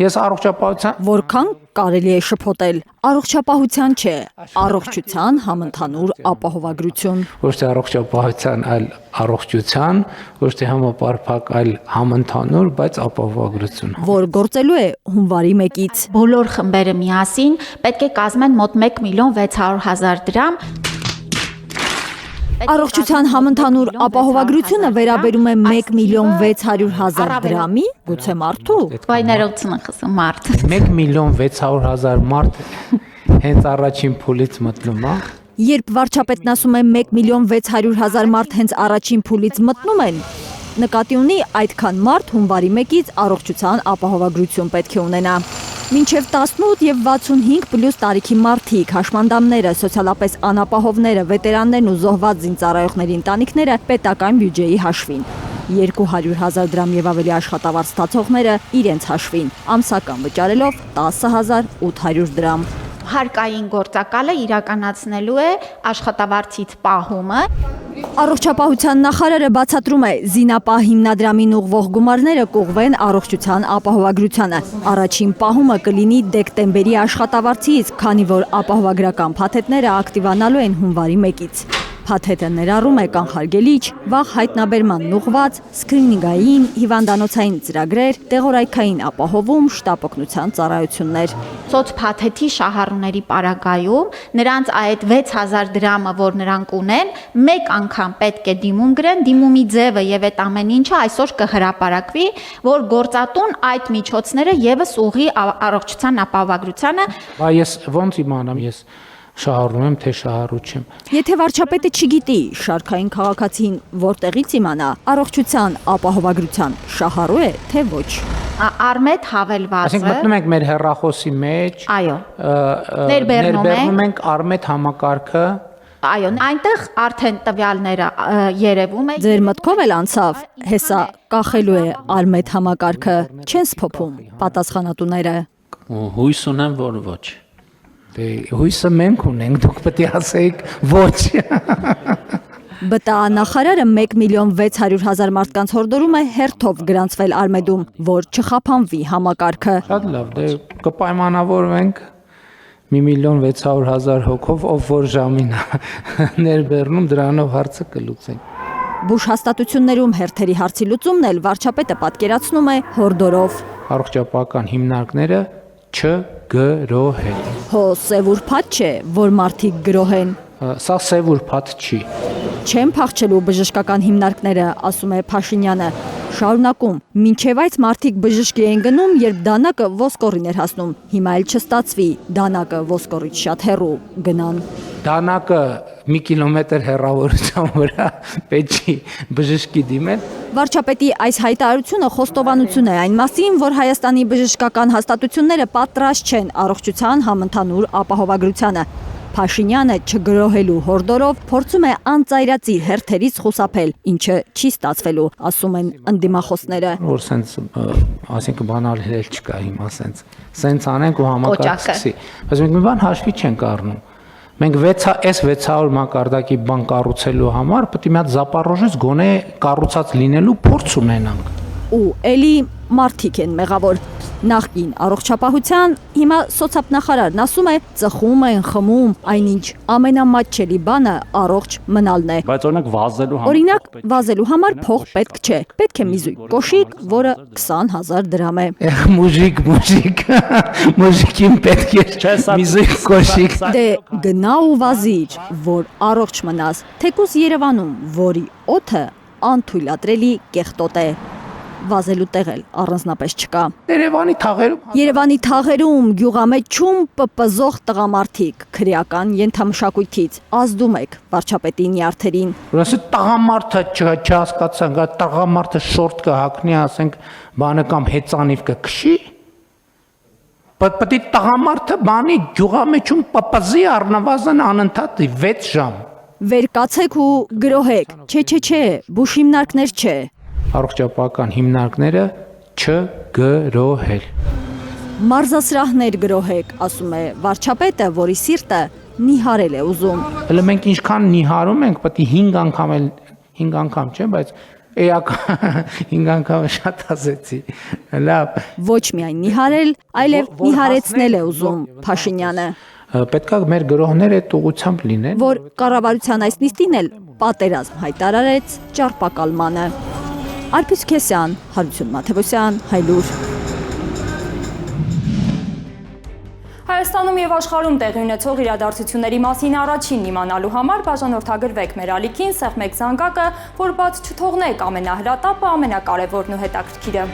Ես առողջապահության Որքան կարելի է շփոթել, առողջապահության չէ, առողջության համընդհանուր ապահովագրություն։ ոչ թե առողջապահության, այլ առողջության, ոչ թե համապարփակ, այլ համընդհանուր, բայց ապահովագրություն։ Որ գործելու է հունվարի 1-ից։ Բոլոր խմբերը միասին պետք է կազմեն մոտ 1.600.000 դրամ։ Առողջության համընդհանուր ապահովագրությունը վերաբերում է 1.600.000 դրամի, գուցե մարդու։ Վայ ներողություն խսում մարդ։ 1.600.000 մարդ հենց առաջին փուլից մտնում է։ Երբ վարչապետն ասում է 1.600.000 մարդ հենց առաջին փուլից մտնում են, նկատի ունի այդքան մարդ հունվարի 1-ից առողջության ապահովագրություն պետք է ունենա։ Մինչև 18 եւ 65 պլյուս տարիքի մարդիկ, հաշմանդամները, սոցիալապես անապահովները, վետերաններն ու զոհված զինծառայողների ընտանիքները պետական բյուջեի հաշվին։ 200.000 դրամ եւ ավելի աշխատավարձ ստացողները իրենց հաշվին, ամսական վճարելով 10.800 դրամ։ Հարկային գործակալը իրականացնելու է աշխատավարձից պահումը։ Առողջապահության նախարարը բացատրում է, զինապահ հիմնադրամին ուղղվող գումարները կուղղվեն առողջության ապահովագրությանը։ Առաջին պահումը կլինի դեկտեմբերի աշխատավարձից, քանի որ ապահովագրական փաթեթները ակտիվանալու են հունվարի 1-ից։ Փաթեթը ներառում է կանխարգելիչ, վաղ հայտնաբերմանն ուղղված, սկրինինգային, հիվանդանոցային ծրագրեր, տեղորայքային ապահովում, շտապօգնության ծառայություններ։ Սոցփաթեթի շահառուների պարագայում նրանց այդ 6.000 դրամը, որ նրանք ունեն, մեկ անգամ պետք է դիմում գրեն, դիմումի ձևը եւ այդ ամեն ինչը այսօր կհրապարակվի, որ գործատուն այդ միջոցները եւս ուղի առողջության ապահովագրությանը։ Բա ես ոնց իմանամ, ես շահառու եմ, թե շահառու չեմ։ Եթե վարչապետը չգիտի, շարքային քաղաքացին որտեղից իմանա, առողջության ապահովագրության շահառու է, թե ոչ։ Արմետ հավելվածը։ Այսինքն մտնում ենք մեր հեռախոսի մեջ, այո, ներբեռնում ենք Արմետ համակարգը։ Այո, այնտեղ արդեն տվյալները երևում է։ Ձեր մտքով էլ անցավ, հեսա կախելու է Արմետ համակարգը, չեն սփոփում պատասխանատուները։ Հույս ունեմ, որ ոչ։ Հույսը մենք ունենք, դուք պետք է ասեիք ոչ։ ԲՏԱ նախարարը 1.600.000 մարդկանց հորդորում է հերթով գրանցվել Արմեդում, որ չխափանվի համակարգը։ Շատ լավ, դե կպայմանավորվենք 1.600.000 հոգով, ով որ ժամին ներբեռնում, դրանով հարցը կլուծենք։ Բուժ հաստատություններում հերթերի հարցի լուծումն էլ վարչապետը պատկերացնում է հորդորով։ Առողջապահական հիմնարկները չգրոհել։ Հո սև ուրբաթ չէ, որ մարդիկ գրոհեն։ Սա սև ուրբաթ չի։ Չեն փախչելու բժշկական հիմնարկները, ասում է Փաշինյանը։ Շարունակում, մինչև այդ մարդիկ բժշկի են գնում, երբ դանակը ոսկորին էր հասնում։ Հիմա էլ չստացվի, դանակը ոսկորից շատ հեռու գնան։ Դանակը մի կիլոմետր հեռավորության վրա պետք չի բժշկի դիմել։ Վարչապետի այս հայտարարությունը խոստովանություն է այն մասին, որ Հայաստանի բժշկական հաստատությունները պատրաստ չեն առողջության համընդհանուր ապահովագրությանը։ Փաշինյանը չգրոհելու հորդորով փորձում է անծայրածիր հերթերից խուսափել, ինչը չի ստացվելու, ասում են ընդդիմախոսները։ Որ սենց, ասենք բանալ հել չկա հիմա սենց անենք ու համակարգ սկսի։ Բայց մենք մի բան հաշվի չենք առնում։ Մենք 600 մակարդակի բան կառուցելու համար պետք է մի հատ Զապարոժից գոնե կառուցած լինելու փորձ ունենանք։ Ու էլի մարդիկ են մեղավոր։ Նախկին առողջապահության, հիմա սոցիալնախարարն ասում է, ծխում են, խմում, այնինչ ամենամատչելի բանը առողջ մնալն է։ Բայց Օրինակ, վազելու համար փող պետք չէ։ Պետք է մի զույգ կոշիկ, որը 20.000 դրամ է։ Մուժիկին պետք է մի զույգ կոշիկ։ Դե գնա ու վազիր, որ առողջ մնաս, թեկուզ Երևանում, որի օդը անթույլատրելի կեղտոտ է։ Վազելու տեղ էլ առանձնապես չկա։ Երևանի թաղերում գյուղամեջում պպզող տղամարդիկ, քրեական ենթամշակույթից, ազդում եք վարչապետի նյարդերին։ Ուրեմն տղամարդը չհասկացանք, տղամարդը շորտ կհակնի, ասենք բանը կամ հեծանիվ կքշի։ Պետք է տղամարդը բանի գյուղամեջում պպզի առնվազն անընդհատ 6 ժամ։ Վեր կացեք ու գրոհեք։ Չէ, բուժ հիմնարկներ չէ։ Առողջապահական հիմնարկները չգրոհել։ Մարզասրահներ գրոհեք, ասում է վարչապետը, որի սիրտը նիհարել է ուզում։ Հələ մենք ինչքան նիհարում ենք, պետք է 5 անգամ չէ, բայց Էակ 5 անգամ շատ ասեցի։ Լավ։ Ոչ միայն նիհարել, այլև նիհարեցնել է ուզում Փաշինյանը, Պետք է մեր գրողները այդ ուղղությամբ լինեն։ որ կառավարության այս նիստին էլ պատերազմ հայտարարեց ճարպակալմանը։ Արփիս Քեսյան, Հարություն Մաթևոսյան, Հայլուր։ Հայաստանում եւ աշխարհում տեղի ունեցող իրադարձությունների մասին առաջին իմանալու համար բաժանորդագրվեք մեր ալիքին, սեղմեք զանգակը, որ բաց չթողնեք ամենահրատապը, ամենակարևորն ու հետաքրքիրը։